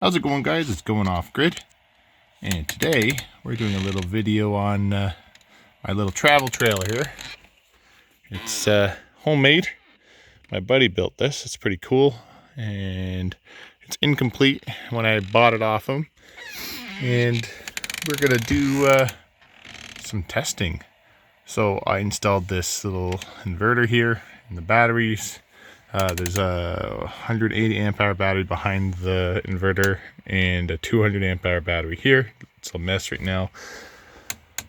How's it going, guys? It's Going Off Grid, and today we're doing a little video on my little travel trailer here. It's homemade. My buddy built this. It's pretty cool, and it's incomplete when I bought it off him. And we're gonna do some testing. So I installed this little inverter here and the batteries. There's a 180 amp hour battery behind the inverter and a 200 amp hour battery here. It's a mess right now.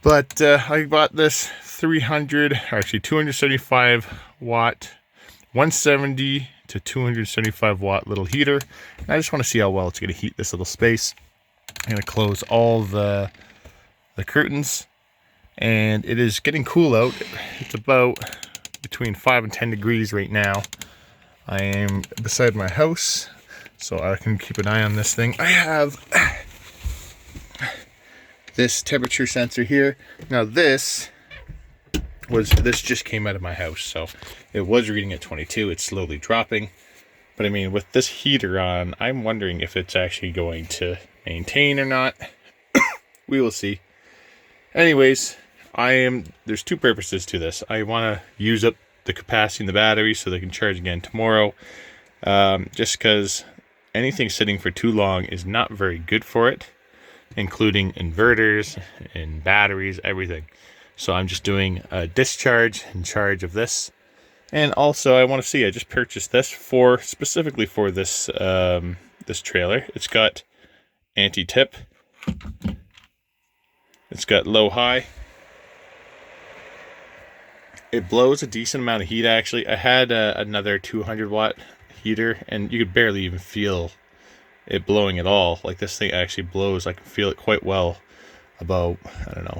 But I bought this 275 watt, 170 to 275 watt little heater. And I just want to see how well it's going to heat this little space. I'm going to close all the curtains. And it is getting cool out. It's about between 5 and 10 degrees right now. I am beside my house, so I can keep an eye on this thing. I have this temperature sensor here. Now this just came out of my house, so it was reading at 22. It's slowly dropping. But I mean, with this heater on, I'm wondering if it's actually going to maintain or not. We will see. Anyways, there's two purposes to this. I want to use up the capacity in the battery so they can charge again tomorrow. Just because anything sitting for too long is not very good for it, including inverters and batteries, everything. So I'm just doing a discharge and charge of this. And also I want to see, I just purchased this specifically for this this trailer. It's got anti-tip. It's got low-high. It blows a decent amount of heat, actually. I had another 200 watt heater, and you could barely even feel it blowing at all. Like, this thing actually blows. I can feel it quite well about,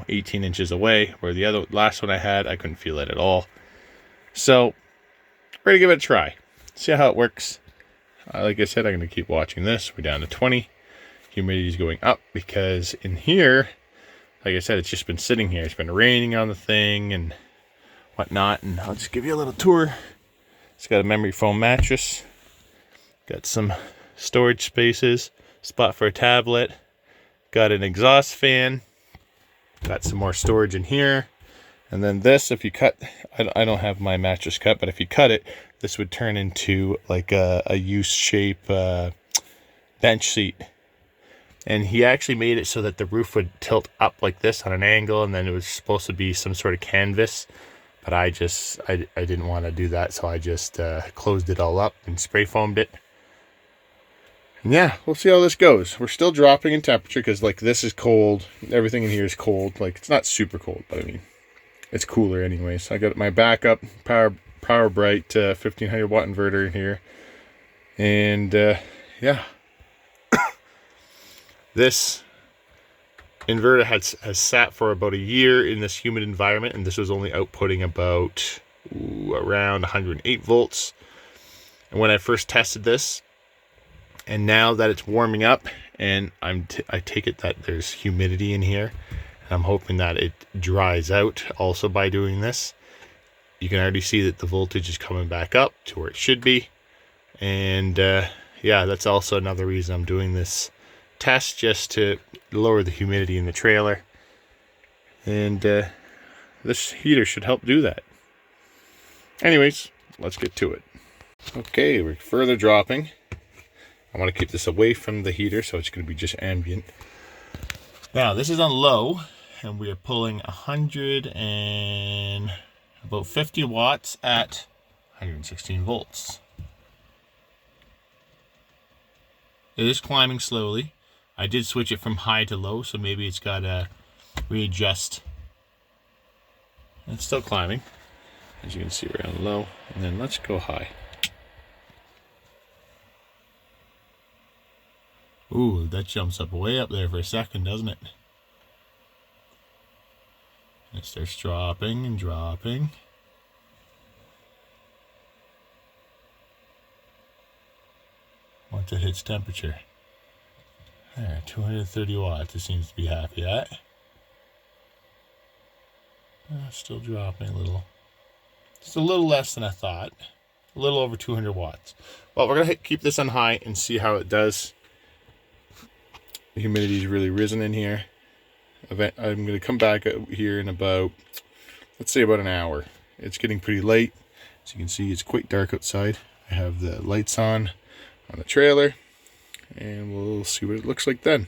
18 inches away, where the last one I had, I couldn't feel it at all. So, we're going to give it a try. See how it works. Like I said, I'm going to keep watching this. We're down to 20. Humidity is going up because in here, like I said, it's just been sitting here. It's been raining on the thing and whatnot, and I'll just give you a little tour. It's got a memory foam mattress, got some storage spaces, spot for a tablet, got an exhaust fan, got some more storage in here, and then this, if you cut, I don't have my mattress cut, but if you cut it, this would turn into like a U-shape bench seat. And he actually made it so that the roof would tilt up like this on an angle, and then it was supposed to be some sort of canvas. But I didn't want to do that, so I just closed it all up and spray foamed it. And yeah, we'll see how this goes. We're still dropping in temperature because, like, this is cold. Everything in here is cold. Like, it's not super cold, but I mean, it's cooler anyways. I got my backup Power Bright 1500 watt inverter in here. And yeah. This inverter has sat for about a year in this humid environment, and this was only outputting about around 108 volts. And when I first tested this, and now that it's warming up, and I take it that there's humidity in here, and I'm hoping that it dries out also by doing this. You can already see that the voltage is coming back up to where it should be. And yeah, that's also another reason I'm doing this test, just to lower the humidity in the trailer. And this heater should help do that. Anyways, let's get to it. Okay, we're further dropping. I want to keep this away from the heater, so it's going to be just ambient. Now, this is on low, and we are pulling 50 watts at 116 volts. It is climbing slowly. I did switch it from high to low, so maybe it's got to readjust. It's still climbing, as you can see, we're on low. And then let's go high. Ooh, that jumps up way up there for a second, doesn't it? And it starts dropping and dropping. Once it hits temperature. There, 230 watts, it seems to be happy at. Still dropping a little. Just a little less than I thought. A little over 200 watts. Well, we're going to keep this on high and see how it does. The humidity's really risen in here. I'm going to come back out here in about, let's say about an hour. It's getting pretty late. As you can see, it's quite dark outside. I have the lights on the trailer, and we'll see what it looks like then.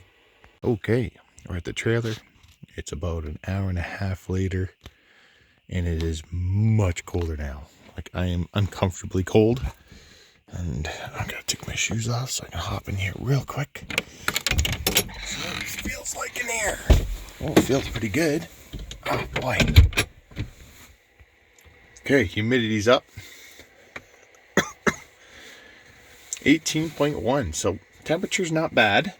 Okay, we're at the trailer. It's about an hour and a half later, and it is much colder now. Like, I am uncomfortably cold, and I'm gonna take my shoes off so I can hop in here real quick. See what it feels like in here. Oh, it feels pretty good. Oh boy. Okay, humidity's up. 18.1, so temperature's not bad.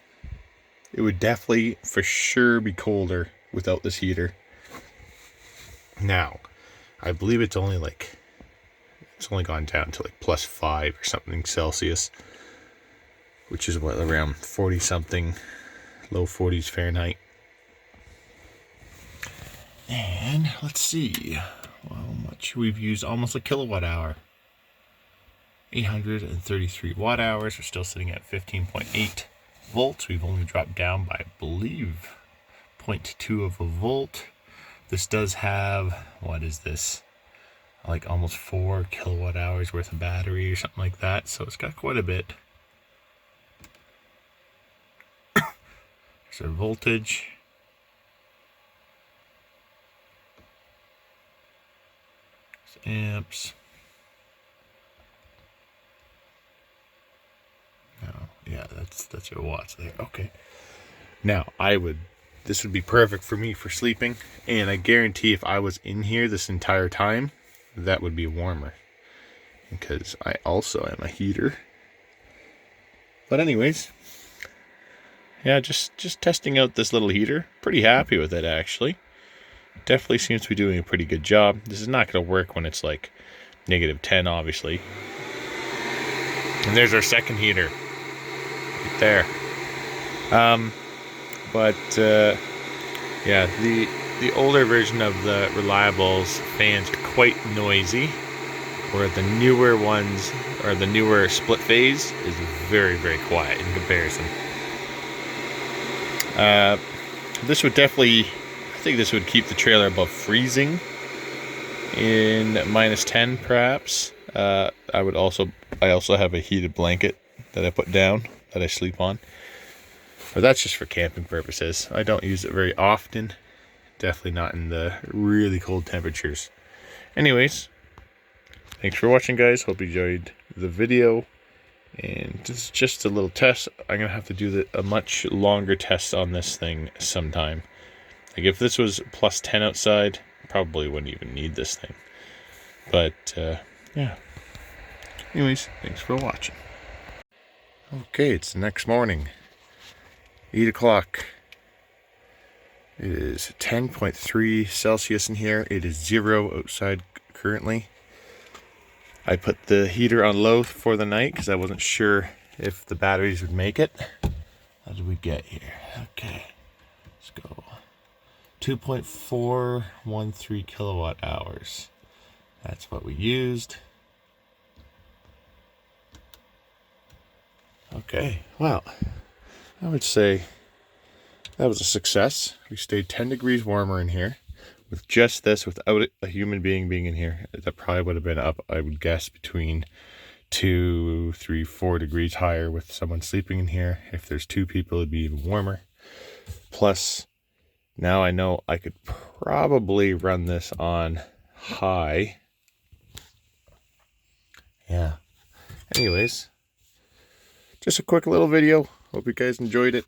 It would definitely for sure be colder without this heater. Now, I believe it's only gone down to like +5 or something Celsius, which is what, around 40 something, low 40s Fahrenheit. And let's see how much we've used. Almost a kilowatt hour. 833 watt hours. We're still sitting at 15.8 volts. We've only dropped down by, I believe, 0.2 of a volt. This does have, what is this? Like almost 4 kilowatt hours worth of battery or something like that. So it's got quite a bit. There's our voltage. Amps. No, yeah, that's your watts there. Okay. Now, this would be perfect for me for sleeping, and I guarantee if I was in here this entire time, that would be warmer, because I also am a heater. But anyways, yeah, just testing out this little heater. Pretty happy with it, actually. Definitely seems to be doing a pretty good job. This is not going to work when it's like -10, obviously. And there's our second heater right there. Yeah, the older version of the Reliables fans are quite noisy, where the newer ones, or the newer split phase, is very, very quiet in comparison. This would definitely, I think this would keep the trailer above freezing in -10 perhaps. I also have a heated blanket that I put down that I sleep on. But that's just for camping purposes. I don't use it very often. Definitely not in the really cold temperatures. Anyways, thanks for watching, guys. Hope you enjoyed the video. And this is just a little test. I'm going to have to do a much longer test on this thing sometime. Like if this was +10 outside, probably wouldn't even need this thing. But, yeah. Anyways, thanks for watching. Okay, it's the next morning. 8 o'clock. It is 10.3 Celsius in here. It is 0 outside currently. I put the heater on low for the night because I wasn't sure if the batteries would make it. How did we get here? Okay, let's go. 2.413 kilowatt hours. That's what we used. Okay, well, I would say that was a success. We stayed 10 degrees warmer in here with just this, without a human being in here. That probably would have been up, I would guess, between 2, 3, 4 degrees higher with someone sleeping in here. If there's 2 people, it'd be even warmer. Plus, now I know I could probably run this on high. Yeah. Anyways, just a quick little video. Hope you guys enjoyed it,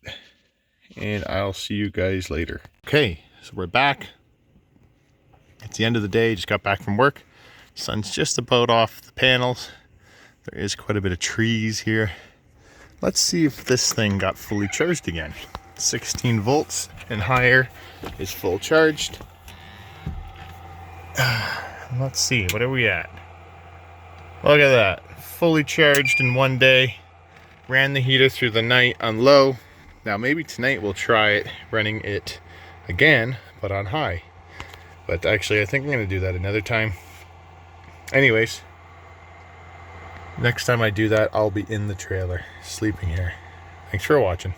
and I'll see you guys later. Okay, so we're back. It's the end of the day. Just got back from work. Sun's just about off the panels. There is quite a bit of trees here. Let's see if this thing got fully charged again. 16 volts and higher is full charged. Let's see, what are we at? Look at that, fully charged in one day. Ran the heater through the night on low. Now maybe tonight we'll try it, running it again, but on high. But actually I think I'm gonna do that another time. Anyways, next time I do that, I'll be in the trailer, sleeping here. Thanks for watching.